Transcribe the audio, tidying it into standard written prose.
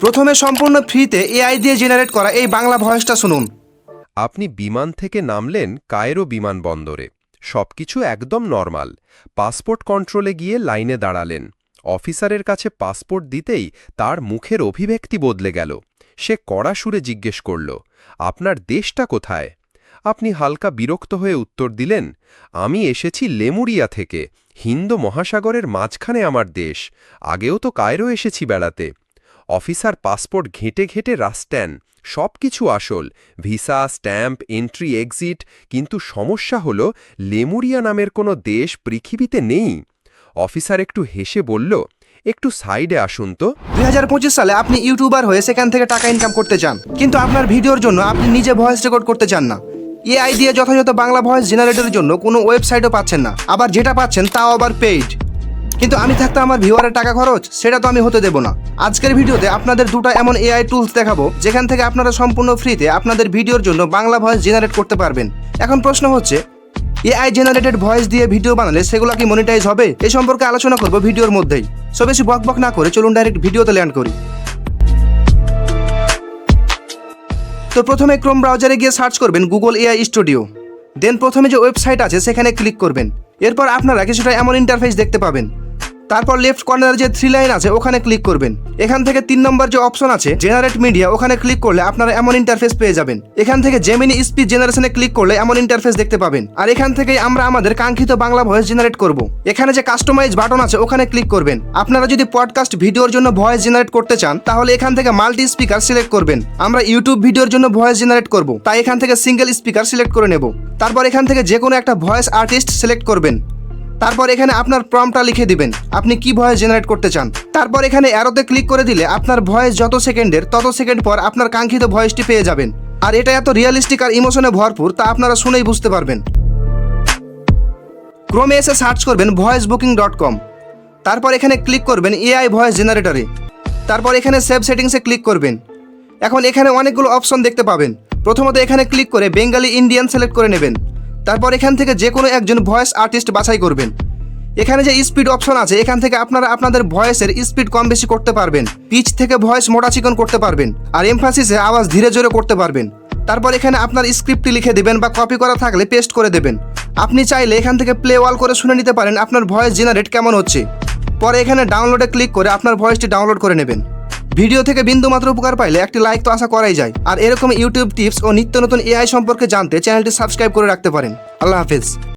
প্রথমে সম্পূর্ণ ফ্রিতে এআই দিয়ে জেনারেট করা এই বাংলা ভয়েসটা শুনুন। আপনি বিমান থেকে নামলেন কায়রো বিমানবন্দরে। সবকিছু একদম নরমাল। পাসপোর্ট কন্ট্রোলে গিয়ে লাইনে দাঁড়ালেন। অফিসারের কাছে পাসপোর্ট দিতেই তার মুখের অভিব্যক্তি বদলে গেল। সে কড়া সুরে জিজ্ঞেস করল, আপনার দেশটা কোথায়? আপনি হালকা বিরক্ত হয়ে উত্তর দিলেন, আমি এসেছি লেমুরিয়া থেকে। হিন্দ মহাসাগরের মাঝখানে আমার দেশ। আগেও তো কায়রো এসেছি বেড়াতে। অফিসার পাসপোর্ট ঘেঁটে ঘেঁটে রাস্টেন। সব কিছু আসল, ভিসা, স্ট্যাম্প, এন্ট্রি, এক্সিট। কিন্তু সমস্যা হল লেমুরিয়া নামের কোনো দেশ পৃথিবীতে নেই। অফিসার একটু হেসে বলল, একটু সাইডে আসুন তো। 2025 সালে আপনি ইউটিউবার হয়ে সেখান থেকে টাকা ইনকাম করতে চান, কিন্তু আপনার ভিডিওর জন্য আপনি নিজে ভয়েস রেকর্ড করতে চান না। এআই দিয়ে যথাযথ বাংলা ভয়েস জেনারেটরের জন্য কোনো ওয়েবসাইটও পাচ্ছেন না, আবার যেটা পাচ্ছেন তাও আবার পেইড। কিন্তু আমি থাকতে আমার ভিউয়ারের টাকা খরচ সেটা তো আমি হতে দেব না। আজকের ভিডিওতে আপনাদের দুটো এমন এআই টুলস দেখাবো যেখান থেকে আপনারা সম্পূর্ণ ফ্রিতে আপনাদের ভিডিওর জন্য বাংলা ভয়েস জেনারেট করতে পারবেন। এখন প্রশ্ন হচ্ছে, এআই জেনারেটেড ভয়েস দিয়ে ভিডিও বানালে সেগুলো কি মনিটাইজ হবে? এই সম্পর্কে আলোচনা করব ভিডিওর মধ্যেই। সো বেশি বকবক না করে চলুন ডাইরেক্ট ভিডিওতে ল্যান্ড করি। তো প্রথমে ক্রোম ব্রাউজারে গিয়ে সার্চ করবেন গুগল এআই স্টুডিও। দেন প্রথমে যে ওয়েবসাইট আছে সেখানে ক্লিক করবেন। এরপর আপনারা কিছুটা এমন ইন্টারফেস দেখতে পাবেন। তারপর লেফট কর্নারে যে 3 লাইন আছে ওখানে ক্লিক করবেন। এখান থেকে 3 নম্বর যে অপশন আছে জেনারেট মিডিয়া, ওখানে ক্লিক করলে আপনারা এমন ইন্টারফেস পেয়ে যাবেন। এখান থেকে জেমিনি স্পিচ জেনারেশনে ক্লিক করলে এমন ইন্টারফেস দেখতে পাবেন। আর এখান থেকেই আমরা আমাদের কাঙ্ক্ষিত বাংলা ভয়েস জেনারেট করব। এখানে যে কাস্টমাইজ বাটন আছে ওখানে ক্লিক করবেন। আপনারা যদি পডকাস্ট ভিডিওর জন্য ভয়েস জেনারেট করতে চান তাহলে এখান থেকে মাল্টি স্পিকার সিলেক্ট করবেন। আমরা ইউটিউব ভিডিওর জন্য ভয়েস জেনারেট করব, তাই এখান থেকে সিঙ্গেল স্পিকার সিলেক্ট করে নেব। তারপর এখান থেকে যে কোনো একটা ভয়েস আর্টিস্ট সিলেক্ট করবেন। তারপর এখানে আপনার প্রম্পটটা লিখে দিবেন আপনি কি ভয়েস জেনারেট করতে চান। তারপর এখানে অ্যারোতে ক্লিক করে দিলে আপনার ভয়েস যত সেকেন্ডের তত সেকেন্ড পর আপনার কাঙ্ক্ষিত ভয়েসটি পেয়ে যাবেন। আর এটা এত রিয়েলিস্টিক আর ইমোশনে ভরপুর তা আপনারা শুনেই বুঝতে পারবেন। ক্রোমে এসে সার্চ করবেন voicebooking.com। তারপর এখানে ক্লিক করবেন এআই ভয়েস জেনারেটরে। তারপর এখানে সেভ সেটিংসে ক্লিক করবেন। এখন এখানে অনেকগুলো অপশন দেখতে পাবেন। প্রথমত এখানে ক্লিক করে বেঙ্গলি ইন্ডিয়ান সিলেক্ট করে নেবেন। তারপর এখান থেকে যে কোনো একজন ভয়েস আর্টিস্ট বাছাই করবেন। এখানে যে স্পিড অপশন আছে এখান থেকে আপনারা আপনাদের ভয়েসের স্পিড কম বেশি করতে পারবেন, পিচ থেকে ভয়েস মোটা চিকন করতে পারবেন, আর এমফাসিসে আওয়াজ ধীরে জোরে করতে পারবেন। তারপর এখানে আপনার স্ক্রিপ্টটি লিখে দেবেন বা কপি করা থাকলে পেস্ট করে দেবেন। আপনি চাইলে এখান থেকে প্লে ওয়াল করে শুনে নিতে পারেন আপনার ভয়েস জেনারেট কেমন হচ্ছে। পরে এখানে ডাউনলোডে ক্লিক করে আপনার ভয়েসটি ডাউনলোড করে নেবেন। ভিডিও থেকে বিন্দুমাত্র উপকার পাইলে একটি লাইক তো আশা করাই যায়। আর এরকম ইউটিউব টিপস ও নিত্য নতুন এআই সম্পর্কে জানতে চ্যানেলটি সাবস্ক্রাইব করে রাখতে পারেন। আল্লাহ হাফেজ।